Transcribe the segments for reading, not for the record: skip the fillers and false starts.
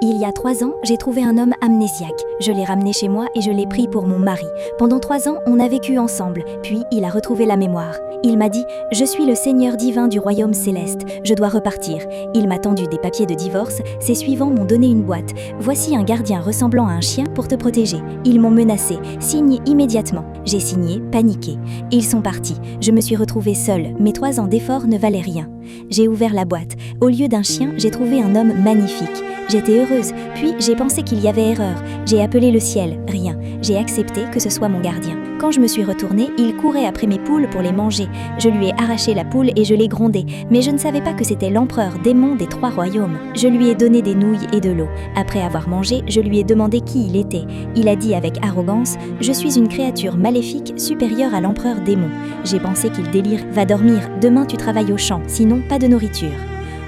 Il y a 3 ans, j'ai trouvé un homme amnésiaque. Je l'ai ramené chez moi et je l'ai pris pour mon mari. Pendant 3 ans, on a vécu ensemble, puis il a retrouvé la mémoire. Il m'a dit « Je suis le Seigneur divin du royaume céleste, je dois repartir ». Il m'a tendu des papiers de divorce, ses suivants m'ont donné une boîte. « Voici un gardien ressemblant à un chien pour te protéger ». Ils m'ont menacé « Signe immédiatement ». J'ai signé, paniqué. Ils sont partis. Je me suis retrouvée seule, mes 3 ans d'efforts ne valaient rien. J'ai ouvert la boîte. Au lieu d'un chien, j'ai trouvé un homme magnifique. J'étais heureuse, puis j'ai pensé qu'il y avait erreur. J'ai appelé le ciel, rien. J'ai accepté que ce soit mon gardien. Quand je me suis retournée, il courait après mes poules pour les manger. Je lui ai arraché la poule et je l'ai grondée, mais je ne savais pas que c'était l'empereur démon des 3 royaumes. Je lui ai donné des nouilles et de l'eau. Après avoir mangé, je lui ai demandé qui il était. Il a dit avec arrogance « Je suis une créature maléfique supérieure à l'empereur démon ». J'ai pensé qu'il délire. « Va dormir, demain tu travailles au champ, sinon pas de nourriture ».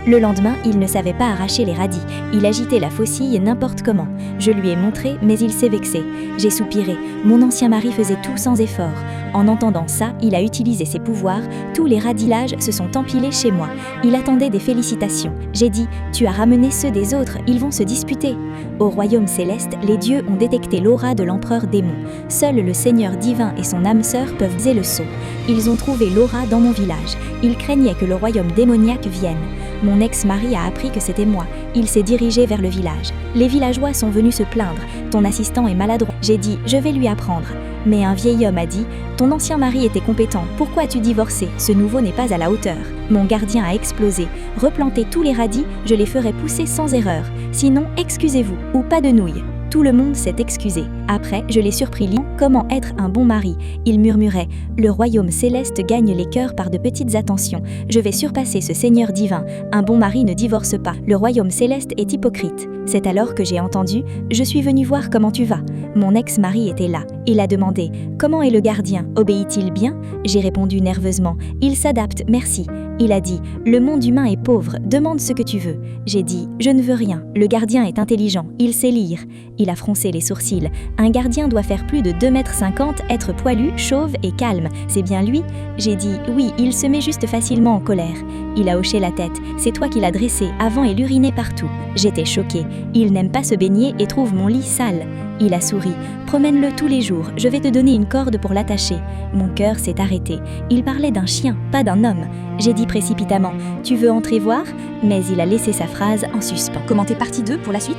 Le lendemain, il ne savait pas arracher les radis. Il agitait la faucille n'importe comment. Je lui ai montré, mais il s'est vexé. J'ai soupiré. Mon ancien mari faisait tout sans effort. En entendant ça, il a utilisé ses pouvoirs. Tous les radillages se sont empilés chez moi. Il attendait des félicitations. J'ai dit « Tu as ramené ceux des autres, ils vont se disputer ». Au royaume céleste, les dieux ont détecté l'aura de l'empereur démon. Seul le Seigneur divin et son âme sœur peuvent viser le sceau. Ils ont trouvé l'aura dans mon village. Ils craignaient que le royaume démoniaque vienne. Mon ex-mari a appris que c'était moi. Il s'est dirigé vers le village. Les villageois sont venus se plaindre. Ton assistant est maladroit. J'ai dit, je vais lui apprendre. Mais un vieil homme a dit, ton ancien mari était compétent. Pourquoi as-tu divorcé? Ce nouveau n'est pas à la hauteur. Mon gardien a explosé. Replantez tous les radis, je les ferai pousser sans erreur. Sinon, excusez-vous, ou pas de nouilles. Tout le monde s'est excusé. Après, je l'ai surpris comment être un bon mari. Il murmurait « Le royaume céleste gagne les cœurs par de petites attentions. Je vais surpasser ce Seigneur divin. Un bon mari ne divorce pas. Le royaume céleste est hypocrite. » C'est alors que j'ai entendu « Je suis venu voir comment tu vas. » Mon ex-mari était là. Il a demandé « Comment est le gardien? Obéit-il bien ?» J'ai répondu nerveusement « Il s'adapte, merci. » Il a dit « Le monde humain est pauvre, demande ce que tu veux. » J'ai dit « Je ne veux rien. Le gardien est intelligent, il sait lire. » Il a froncé les sourcils. Un gardien doit faire plus de 2,50 m, être poilu, chauve et calme. C'est bien lui? J'ai dit « Oui, il se met juste facilement en colère. » Il a hoché la tête. C'est toi qui l'as dressé, avant il urinait partout. J'étais choquée. Il n'aime pas se baigner et trouve mon lit sale. Il a souri. Promène-le tous les jours, je vais te donner une corde pour l'attacher. Mon cœur s'est arrêté. Il parlait d'un chien, pas d'un homme. J'ai dit précipitamment, tu veux entrer voir? Mais il a laissé sa phrase en suspens. Commentez partie 2 pour la suite.